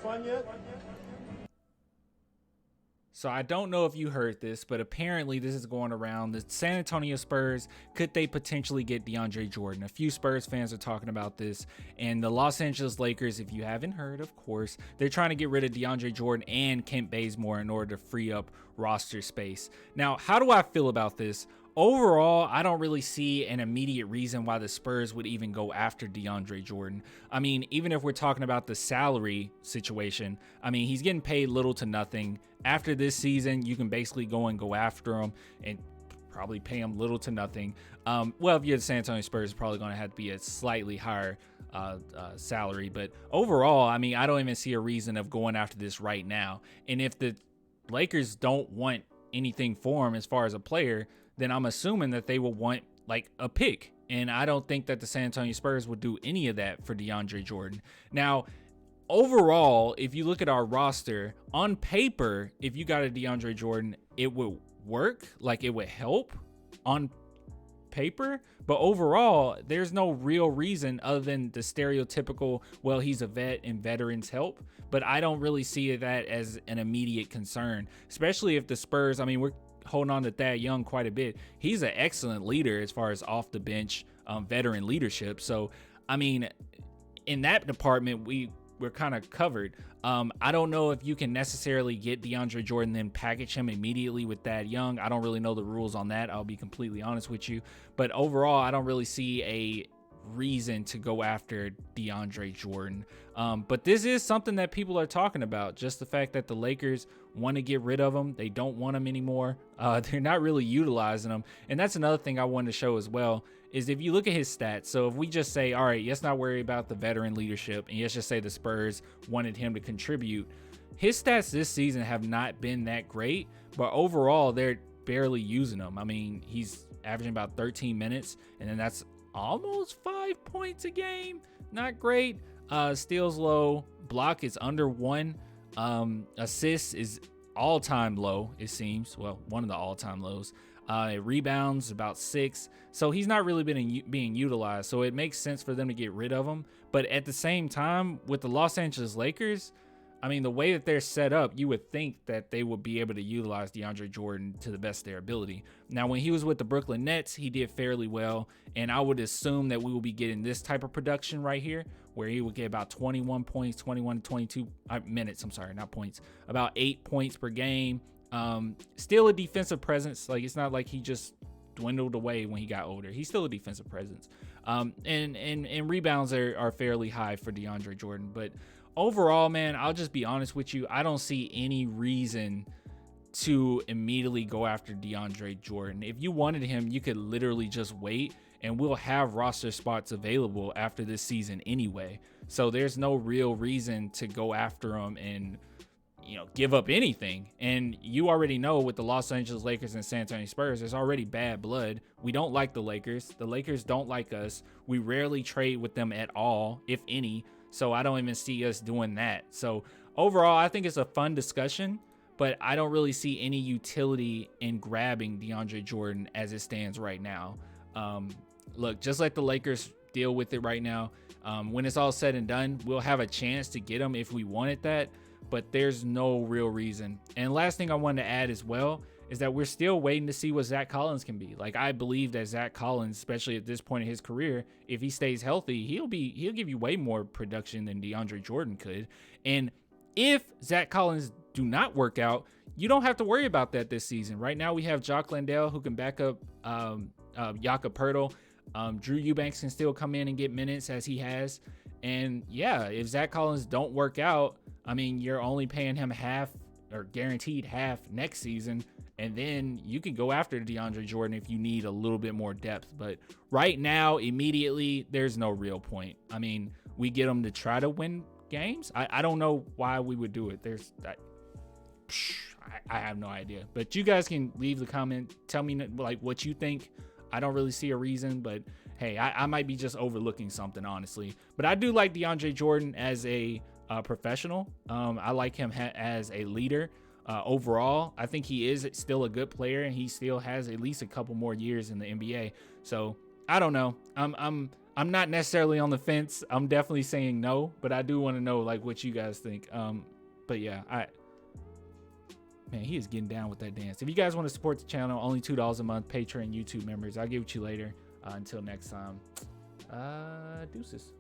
fun yet? So I don't know if you heard this, but apparently this is going around. The San Antonio Spurs, could they potentially get DeAndre Jordan? A few Spurs fans are talking about this. And the Los Angeles Lakers, if you haven't heard, of course, they're trying to get rid of DeAndre Jordan and Kent Bazemore in order to free up roster space. Now, how do I feel about this? Overall, I don't really see an immediate reason why the Spurs would even go after DeAndre Jordan. I mean, even if we're talking about the salary situation, I mean, he's getting paid little to nothing. After this season, you can basically go after him and probably pay him little to nothing. Well, if you're the San Antonio Spurs, it's probably going to have to be a slightly higher salary. But overall, I mean, I don't even see a reason of going after this right now. And if the Lakers don't want anything for him as far as a player, then I'm assuming that they will want like a pick. And I don't think that the San Antonio Spurs would do any of that for DeAndre Jordan. Now, overall, if you look at our roster, on paper, if you got a DeAndre Jordan, it would work, like it would help on paper. But overall, there's no real reason other than the stereotypical, well, he's a vet and veterans help. But I don't really see that as an immediate concern, especially if the Spurs, I mean, we're holding on to Thad Young quite a bit. He's an excellent leader as far as off the bench veteran leadership. So, I mean, in that department, we're kind of covered. I don't know if you can necessarily get DeAndre Jordan, then package him immediately with Thad Young. I don't really know the rules on that. I'll be completely honest with you. But overall, I don't really see a reason to go after DeAndre Jordan. But this is something that people are talking about. Just the fact that the Lakers want to get rid of him. They don't want him anymore. They're not really utilizing him. And that's another thing I wanted to show as well, is if you look at his stats. So if we just say, all right, let's not worry about the veteran leadership, and let's just say the Spurs wanted him to contribute. His stats this season have not been that great, but overall, they're barely using him. I mean, he's averaging about 13 minutes, and then that's almost 5 points a game. Not great. Steals low. Block is under 1. Assists is all-time low, it seems. Well, one of the all-time lows. Rebounds about 6. So he's not really being utilized. So it makes sense for them to get rid of him. But at the same time, with the Los Angeles Lakers, I mean, the way that they're set up, you would think that they would be able to utilize DeAndre Jordan to the best of their ability. Now, when he was with the Brooklyn Nets, he did fairly well. And I would assume that we will be getting this type of production right here, where he would get about 21 points, 21 to 22 minutes. I'm sorry, not points. About 8 points per game. Still a defensive presence. Like, it's not like he just dwindled away when he got older. He's still a defensive presence. And rebounds are fairly high for DeAndre Jordan. But overall, man, I'll just be honest with you. I don't see any reason to immediately go after DeAndre Jordan. If you wanted him, you could literally just wait, and we'll have roster spots available after this season anyway. So there's no real reason to go after him and, you know, give up anything. And you already know with the Los Angeles Lakers and San Antonio Spurs, there's already bad blood. We don't like the Lakers. The Lakers don't like us. We rarely trade with them at all, if any. So I don't even see us doing that. So overall, I think it's a fun discussion, but I don't really see any utility in grabbing DeAndre Jordan as it stands right now. Look, just let the Lakers deal with it right now. When it's all said and done, we'll have a chance to get him if we wanted that, but there's no real reason. And last thing I wanted to add as well is that we're still waiting to see what Zach Collins can be. Like, I believe that Zach Collins, especially at this point in his career, if he stays healthy, he'll give you way more production than DeAndre Jordan could. And if Zach Collins do not work out, you don't have to worry about that this season. Right now, we have Jock Landale who can back up Jakob Poeltl. Drew Eubanks can still come in and get minutes as he has. And yeah, if Zach Collins don't work out, I mean, you're only paying him half or guaranteed half next season. And then you can go after DeAndre Jordan if you need a little bit more depth. But right now, immediately, there's no real point. I mean, we get them to try to win games. I don't know why we would do it. I have no idea. But you guys can leave the comment. Tell me like what you think. I don't really see a reason, but hey, I might be just overlooking something, honestly. But I do like DeAndre Jordan as a professional. I like him as a leader. Overall, I think he is still a good player, and he still has at least a couple more years in the NBA. So I don't know. I'm I'm not necessarily on the fence. I'm definitely saying no, but I do want to know like what you guys think. But yeah, man, he is getting down with that dance. If you guys want to support the channel, only $2 a month, Patreon, YouTube members. I'll give it to you later. Until next time, deuces.